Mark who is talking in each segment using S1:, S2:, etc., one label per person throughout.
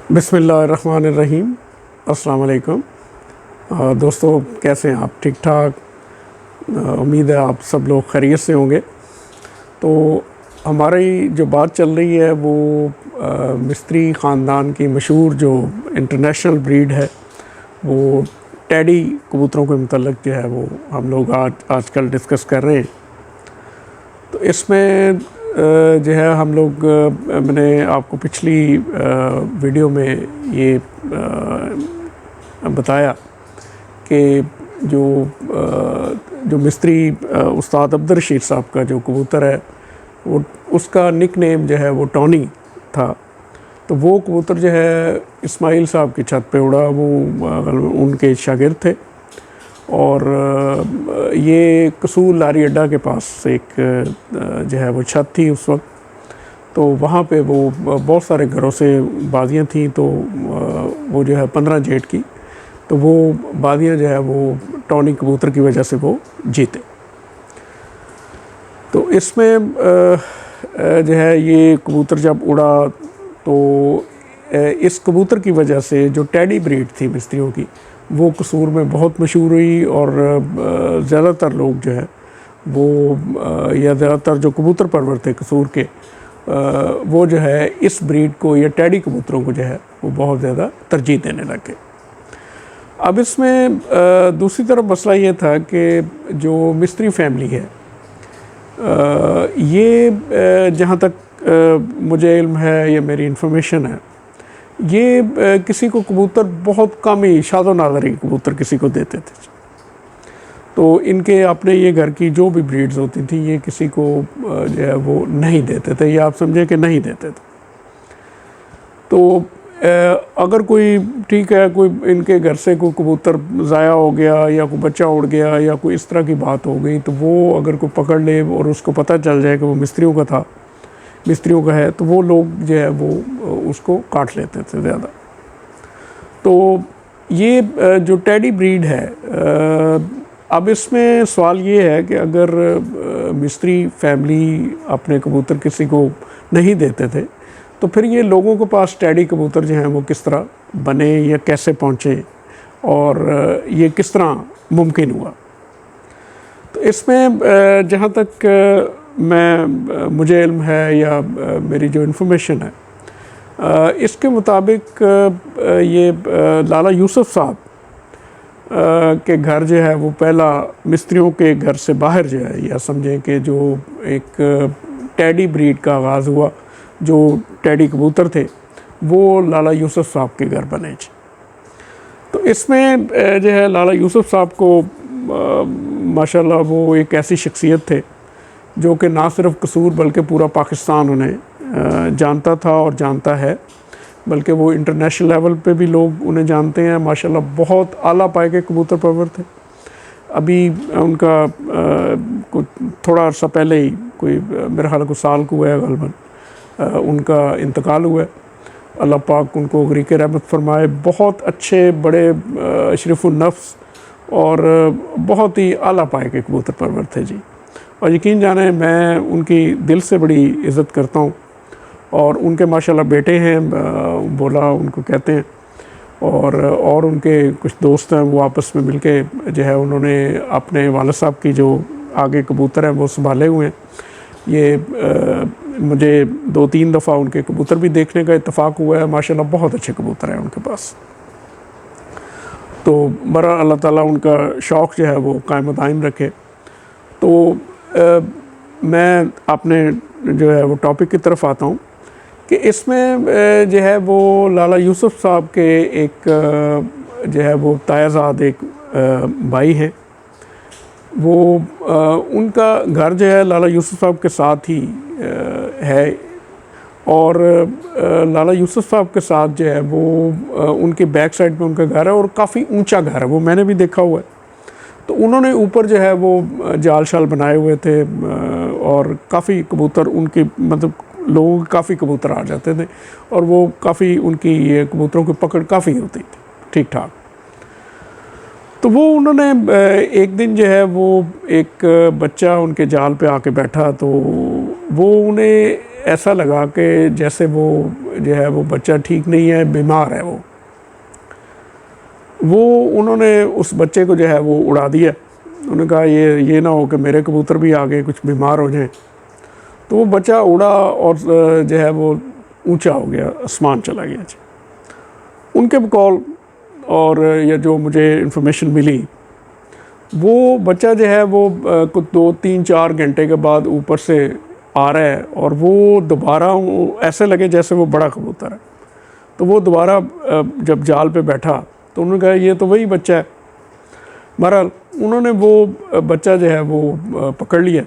S1: बिस्मिल्लाहिर्रहमानिर्रहीम। अस्सलाम वालेकुम। दोस्तों, कैसे हैं आप? ठीक ठाक। उम्मीद है आप सब लोग खैरियत से होंगे। तो हमारी जो बात चल रही है वो मिस्त्री ख़ानदान की मशहूर जो इंटरनेशनल ब्रीड है वो टेडी कबूतरों के मुतल्लिक़ जो है वो हम लोग आजकल डिस्कस कर रहे हैं। तो इसमें जो है हम लोग मैंने आपको पिछली वीडियो में ये बताया कि जो मिस्त्री उस्ताद अब्दुल रशीद साहब का जो कबूतर है वो उसका निक नेम जो है वो टॉनी था। तो वो कबूतर जो है इस्माइल साहब की छत पे उड़ा, वो उनके शागिर्द थे। और ये कसूल लारी अड्डा के पास एक जो है वो छत थी उस वक्त। तो वहाँ पे वो बहुत सारे घरों से बाजियाँ थीं। तो वो जो है 15 जेठ की, तो वो बाजियाँ जो है वो टॉनी कबूतर की वजह से वो जीते। तो इसमें जो है ये कबूतर जब उड़ा तो इस कबूतर की वजह से जो टेडी ब्रीड थी मिस्त्रियों की वो कसूर में बहुत मशहूर हुई। और ज़्यादातर लोग जो है वो या ज़्यादातर जो कबूतर परवर थे कसूर के वो जो है इस ब्रीड को या टेडी कबूतरों को जो है वो बहुत ज़्यादा तरजीह देने लगे। अब इसमें दूसरी तरफ मसला ये था कि जो मिस्त्री फैमिली है ये जहाँ तक मुझे इल्म है या मेरी इन्फॉर्मेशन है, ये किसी को कबूतर बहुत कम ही शादो नादरी कबूतर किसी को देते थे। तो इनके अपने ये घर की जो भी ब्रीड्स होती थी ये किसी को जो है वो नहीं देते थे, या आप समझे कि नहीं देते थे। तो अगर कोई ठीक है, कोई इनके घर से कोई कबूतर ज़ाया हो गया या कोई बच्चा उड़ गया या कोई इस तरह की बात हो गई, तो वो अगर कोई पकड़ ले और उसको पता चल जाए कि वो मिस्त्रियों का था, मिस्त्रियों का है, तो वो लोग जो है वो उसको काट लेते थे ज़्यादा। तो ये जो टेडी ब्रीड है, अब इसमें सवाल ये है कि अगर मिस्त्री फैमिली अपने कबूतर किसी को नहीं देते थे तो फिर ये लोगों के पास टेडी कबूतर जो हैं वो किस तरह बने या कैसे पहुँचे और ये किस तरह मुमकिन हुआ। तो इसमें जहाँ तक मुझे इल्म है या मेरी जो इन्फॉर्मेशन है इसके मुताबिक ये लाला यूसुफ साहब के घर जो है वो पहला मिस्त्रियों के घर से बाहर जो है, या समझें कि जो एक टेडी ब्रीड का आगाज़ हुआ, जो टेडी कबूतर थे वो लाला यूसुफ साहब के घर बने। तो इसमें जो है लाला यूसुफ साहब को माशाल्लाह वो एक ऐसी शख्सियत थे जो कि ना सिर्फ कसूर बल्कि पूरा पाकिस्तान उन्हें जानता था और जानता है, बल्कि वो इंटरनेशनल लेवल पे भी लोग उन्हें जानते हैं। माशाल्लाह बहुत आला पाए के कबूतर परवर थे। अभी उनका कुछ थोड़ा अर्सा पहले ही, कोई मेरे ख्याल को साल को हुआ है गलबन, उनका इंतकाल हुआ है। अल्लाह पाक उनको गरीक रहमत फरमाए। बहुत अच्छे बड़े अशरफुल नफ्स और बहुत ही आला पाए के कबूतर परवर थे जी। और यकीन जाने मैं उनकी दिल से बड़ी इज़्ज़त करता हूँ। और उनके माशाल्लाह बेटे हैं, बोला उनको कहते हैं, और उनके कुछ दोस्त हैं, वो आपस में मिलके जो है उन्होंने अपने वालिद साहब की जो आगे कबूतर हैं वो संभाले हुए हैं। ये मुझे 2-3 दफ़ा उनके कबूतर भी देखने का इत्तेफाक हुआ है। माशाल्लाह बहुत अच्छे कबूतर हैं उनके पास। तो बरा अल्लाह ताला उनका शौक़ जो है वो कायम दायम रखे। तो मैं अपने जो है वो टॉपिक की तरफ आता हूँ कि इसमें जो है वो लाला यूसुफ साहब के एक जो है वो तायाज़ाद एक भाई हैं। वो उनका घर जो है लाला यूसुफ साहब के साथ ही है। और लाला यूसुफ साहब के साथ जो है वो उनके बैक साइड पे उनका घर है और काफ़ी ऊंचा घर है, वो मैंने भी देखा हुआ है। तो उन्होंने ऊपर जो है वो जाल शाल बनाए हुए थे और काफ़ी कबूतर उनके, मतलब लोगों के काफ़ी कबूतर आ जाते थे और वो काफ़ी उनकी ये कबूतरों की पकड़ काफ़ी होती थी ठीक ठाक। तो वो उन्होंने एक दिन जो है वो एक बच्चा उनके जाल पे आके बैठा, तो वो उन्हें ऐसा लगा कि जैसे वो जो है वो बच्चा ठीक नहीं है, बीमार है वो उन्होंने उस बच्चे को जो है वो उड़ा दिया। उन्होंने कहा ये ना हो कि मेरे कबूतर भी आगे कुछ बीमार हो जाएं। तो वो बच्चा उड़ा और जो है वो ऊंचा हो गया, आसमान चला गया जी। उनके कॉल और या जो मुझे इन्फॉर्मेशन मिली, वो बच्चा जो है वो कुछ 2-3-4 घंटे के बाद ऊपर से आ रहा है और वो दोबारा ऐसे लगे जैसे वो बड़ा कबूतर है। तो वो दोबारा जब जाल पे बैठा तो उन्होंने कहा ये तो वही बच्चा है। बहरहाल उन्होंने वो बच्चा जो है वो पकड़ लिया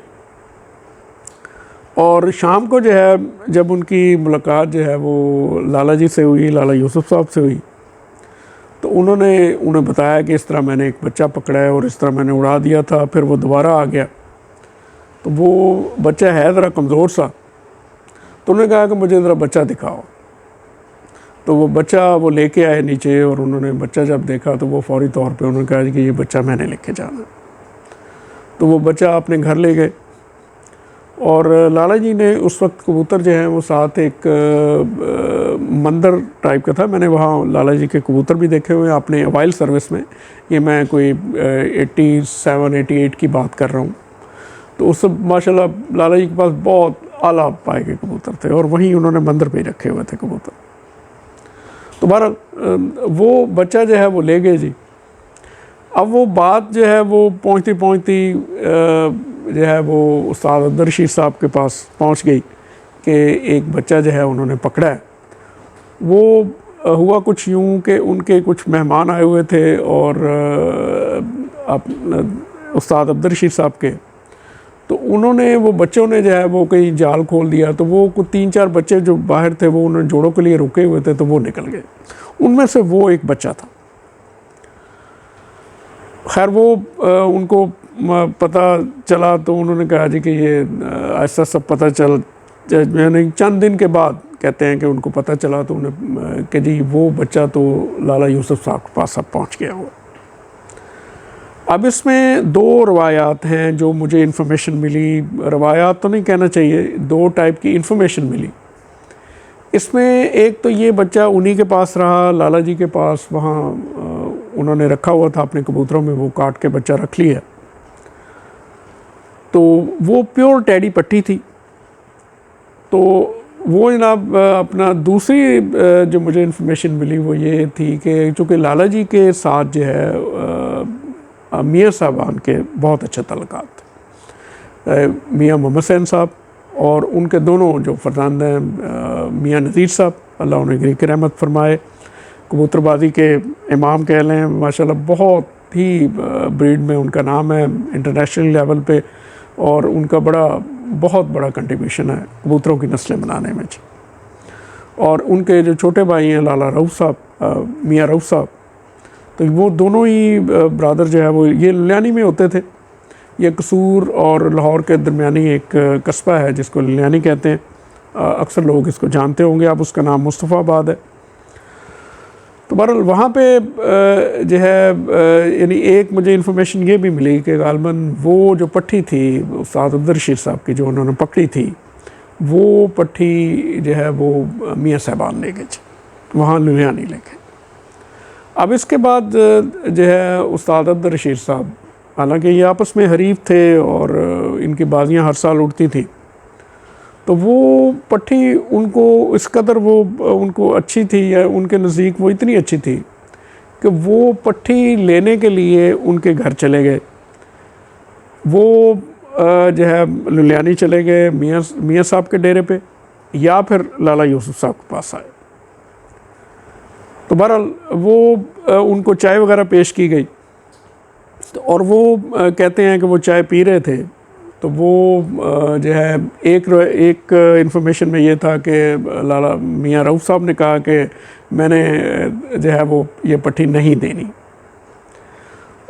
S1: और शाम को जो है जब उनकी मुलाकात जो है वो लाला जी से हुई, लाला यूसुफ साहब से हुई, तो उन्होंने उन्हें बताया कि इस तरह मैंने एक बच्चा पकड़ा है और इस तरह मैंने उड़ा दिया था, फिर वो दोबारा आ गया। तो वो बच्चा है ज़रा कमज़ोर सा, तो उन्होंने कहा कि मुझे ज़रा बच्चा दिखाओ। तो वो बच्चा वो लेके आए नीचे और उन्होंने बच्चा जब देखा तो वो फौरी तौर पे उन्होंने कहा कि ये बच्चा मैंने लेके जाना। तो वो बच्चा अपने घर ले गए और लाला जी ने उस वक्त कबूतर जो हैं वो साथ एक मंदिर टाइप का था। मैंने वहाँ लाला जी के कबूतर भी देखे हुए हैं अपने वाइल्ड सर्विस में। ये मैं कोई 87-88 की बात कर रहा हूँ। तो उस माशाल्लाह लाला जी के पास बहुत आला पाए के कबूतर थे और वहीं उन्होंने मंदिर पे ही रखे हुए थे कबूतर। तो बहरहाल वो बच्चा जो है वो ले गए जी। अब वो बात जो है वो पहुँचती पहुँचती जो है वो उस्ताद अब्दुल रशीद साहब के पास पहुंच गई कि एक बच्चा जो है उन्होंने पकड़ा है। वो हुआ कुछ यूं कि उनके कुछ मेहमान आए हुए थे और उस्ताद अब्दुल रशीद साहब के, तो उन्होंने वो बच्चों ने जो है वो कहीं जाल खोल दिया। तो वो कुछ 3-4 बच्चे जो बाहर थे वो उन्होंने जोड़ों के लिए रुके हुए थे, तो वो निकल गए। उनमें से वो एक बच्चा था। खैर वो उनको पता चला तो उन्होंने कहा जी कि ये ऐसा सब पता चल, मैंने चंद दिन के बाद कहते हैं कि उनको पता चला तो उन्हें कि जी वो बच्चा तो लाला यूसुफ साहब के पास अब पहुंच गया हुआ। अब इसमें 2 रवायात हैं जो मुझे इन्फॉर्मेशन मिली। रवायात तो नहीं कहना चाहिए, 2 टाइप की इन्फॉर्मेशन मिली। इसमें एक तो ये बच्चा उन्हीं के पास रहा, लाला जी के पास, वहाँ उन्होंने रखा हुआ था अपने कबूतरों में, वो काट के बच्चा रख लिया। तो वो प्योर टैडी पट्टी थी। तो वो जनाब अपना दूसरी जो मुझे इन्फॉर्मेशन मिली वो ये थी कि चूँकि लाला जी के साथ जो है मियाँ साहबान के बहुत अच्छे तल्लुकात थे, मियाँ मोहम्मद हुसैन साहब और उनके दोनों जो फर्जंद हैं मियाँ नज़ीर साहब, अल्लाह उन्हें गरीक रहमत फरमाए, कबूतरबाजी के इमाम कह लें माशाल्लाह। बहुत ही ब्रीड में उनका नाम है इंटरनेशनल लेवल पे और उनका बहुत बड़ा कंट्रीब्यूशन है कबूतरों की नस्लें बनाने में। और उनके जो छोटे भाई हैं लाला रऊफ़ साहब, मियाँ रऊफ़ साहब, तो वो दोनों ही ब्रदर जो है वो ये लुधियानी में होते थे। ये कसूर और लाहौर के दरमियानी एक कस्बा है जिसको लुधियानी कहते हैं। अक्सर लोग इसको जानते होंगे, अब उसका नाम मुस्तफ़ाबाद है। तो बहरहाल वहाँ पे जो है यानी एक मुझे इन्फॉर्मेशन ये भी मिली कि गालबन वो जो पट्टी थी उस्ताद अब्दुल रशीद साहब की जो उन्होंने पकड़ी थी, वो पट्टी जो है वो मियाँ साहबान ले गए, वहाँ लुधियानी ले गए। अब इसके बाद जो है उस्ताद अब्दुल रशीद साहब, हालांकि ये आपस में हरीफ थे और इनकी बाजियाँ हर साल उठती थी, तो वो पट्टी उनको इस कदर वो उनको अच्छी थी या उनके नज़दीक वो इतनी अच्छी थी कि वो पट्टी लेने के लिए उनके घर चले गए। वो जो है लुधियानी चले गए मियाँ साहब के डेरे पे या फिर लाला यूसुफ साहब के पास आए। तो बहरहाल वो उनको चाय वगैरह पेश की गई तो और वो कहते हैं कि वो चाय पी रहे थे। तो वो जो है एक इन्फॉर्मेशन में ये था कि लाला मियाँ रऊफ़ साहब ने कहा कि मैंने जो है वो ये पट्टी नहीं देनी,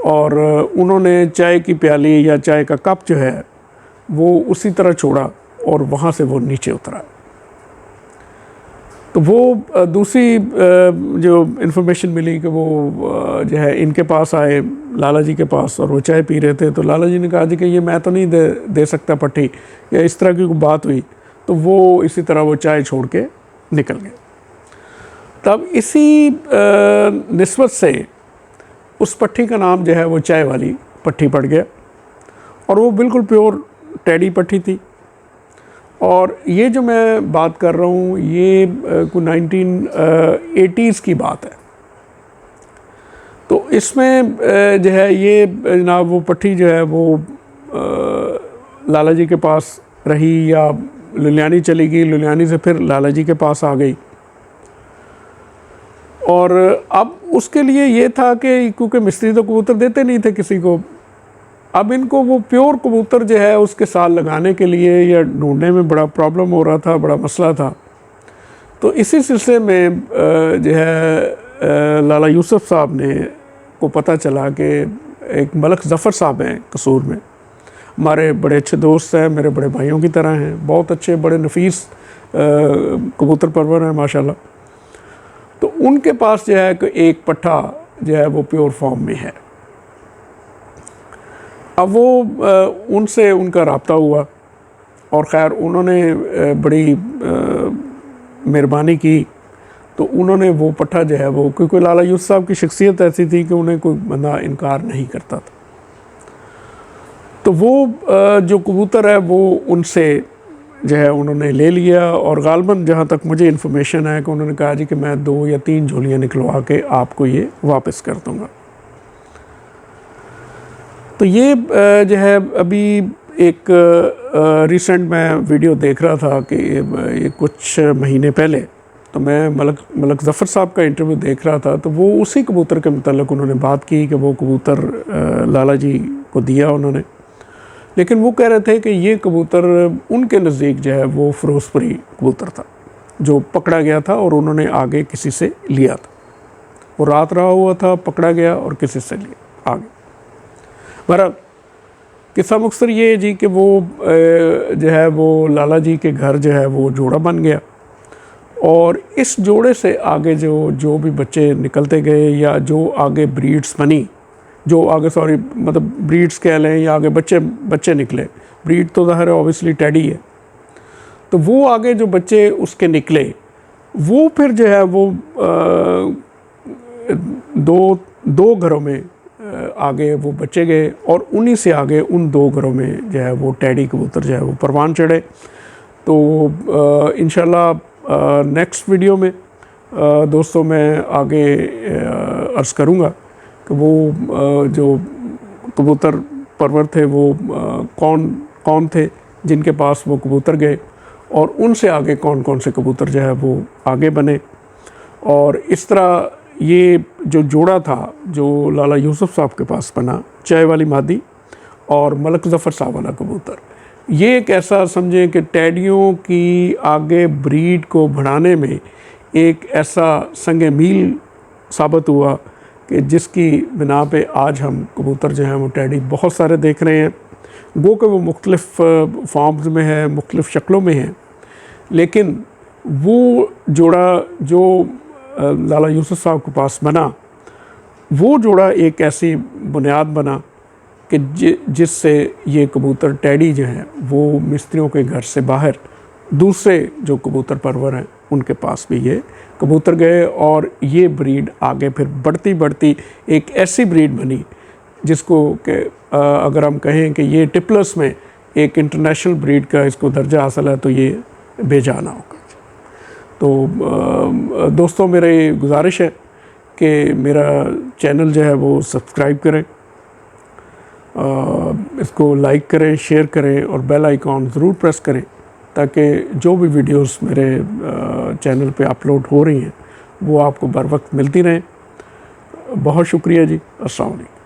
S1: और उन्होंने चाय की प्याली या चाय का कप जो है वो उसी तरह छोड़ा और वहाँ से वो नीचे उतरा। तो वो दूसरी जो इन्फॉर्मेशन मिली कि वो जो है इनके पास आए लाला जी के पास और वो चाय पी रहे थे। तो लाला जी ने कहा जी कि ये मैं तो नहीं दे सकता पट्टी, या इस तरह की कोई बात हुई। तो वो इसी तरह वो चाय छोड़ के निकल गए। तब इसी निस्बत से उस पट्टी का नाम जो है वो चाय वाली पट्टी पड़ गया, और वो बिल्कुल प्योर टेडी पट्टी थी। और ये जो मैं बात कर रहा हूँ ये 1980s की बात है। तो इसमें जो है ये जनाब वो पट्टी जो है वो लाला जी के पास रही या लुलियानी चली गई, लुलियानी से फिर लाला जी के पास आ गई। और अब उसके लिए ये था कि क्योंकि मिस्त्री तो कबूतर देते नहीं थे किसी को, अब इनको वो प्योर कबूतर जो है उसके साथ लगाने के लिए या ढूंढने में बड़ा प्रॉब्लम हो रहा था, बड़ा मसला था। तो इसी सिलसिले में जो है लाला यूसुफ साहब ने को पता चला कि एक मलक ज़फ़र साहब हैं कसूर में, हमारे बड़े अच्छे दोस्त हैं, मेरे बड़े भाइयों की तरह हैं, बहुत अच्छे बड़े नफीस कबूतर परवर हैं माशाल्लाह। तो उनके पास जो है कि एक पट्ठा जो है वो प्योर फॉर्म में है। अब वो उनसे उनका रब्ता हुआ और ख़ैर उन्होंने बड़ी मेहरबानी की। तो उन्होंने वो पट्ठा जो है वो, क्योंकि लाला यूसुफ साहब की शख्सियत ऐसी थी कि उन्हें कोई बंदा इनकार नहीं करता था, तो वो जो कबूतर है वो उनसे जो है उन्होंने ले लिया। और गालबन जहाँ तक मुझे इन्फॉर्मेशन है कि उन्होंने कहा जी कि मैं 2 या 3 झोलियाँ निकलवा के आपको ये वापस कर दूँगा। तो ये जो है अभी एक रिसेंट मैं वीडियो देख रहा था कि ये कुछ महीने पहले, तो मैं मलक ज़फ़र साहब का इंटरव्यू देख रहा था। तो वो उसी कबूतर के मुताल्लिक़ उन्होंने बात की कि वो कबूतर लाला जी को दिया उन्होंने, लेकिन वो कह रहे थे कि ये कबूतर उनके नज़दीक जो है वो फ़िरोज़पुरी कबूतर था जो पकड़ा गया था और उन्होंने आगे किसी से लिया था। वो रात रहा हुआ था, पकड़ा गया और किसी से लिया आगे। बहरहाल किस्सा मुख्तसर ये है जी कि वो जो है वो लाला जी के घर जो है वो जोड़ा बन गया, और इस जोड़े से आगे जो भी बच्चे निकलते गए या जो आगे ब्रीड्स बनी, जो आगे मतलब ब्रीड्स कह लें या आगे बच्चे निकले, ब्रीड तो ज़ाहिर है ऑब्वियसली टेडी है, तो वो आगे जो बच्चे उसके निकले वो फिर जो है वो दो घरों में आगे वो बच्चे गए, और उन्हीं से आगे उन 2 घरों में जो है वो टेडी कबूतर जो है वो परवान चढ़े। तो इंशाल्लाह नेक्स्ट वीडियो में दोस्तों मैं आगे अर्ज़ करूँगा कि वो जो कबूतर परवर थे वो कौन थे जिनके पास वो कबूतर गए, और उनसे आगे कौन कौन से कबूतर जो है वो आगे बने। और इस तरह ये जो जोड़ा था जो लाला यूसुफ साहब के पास बना, चाय वाली मादी और मलक ज़फ़र साहब वाला कबूतर, ये एक ऐसा समझें कि टेडियों की आगे ब्रीड को बढ़ाने में एक ऐसा संग मील साबित हुआ कि जिसकी बिना पे आज हम कबूतर जो हैं वो टेडी बहुत सारे देख रहे हैं। गो कि वो मुख्तलिफ़ फॉर्म्स में है, मुख्तलिफ़ शक्लों में है, लेकिन वो जोड़ा जो लाला यूसुफ साहब के पास बना, वो जोड़ा एक ऐसी बुनियाद बना कि जिससे ये कबूतर टेडी जो हैं वो मिस्त्रियों के घर से बाहर दूसरे जो कबूतर परवर हैं उनके पास भी ये कबूतर गए, और ये ब्रीड आगे फिर बढ़ती एक ऐसी ब्रीड बनी जिसको कि अगर हम कहें कि ये टिपलस में एक इंटरनेशनल ब्रीड का इसको दर्जा हासिल है तो ये बेजाना होगा। तो दोस्तों मेरी गुजारिश है कि मेरा चैनल जो है वो सब्सक्राइब करें, इसको लाइक करें, शेयर करें और बेल आइकॉन ज़रूर प्रेस करें ताकि जो भी वीडियोस मेरे चैनल पे अपलोड हो रही हैं वो आपको बर वक्त मिलती रहें। बहुत शुक्रिया जी। अस्सलाम वालेकुम।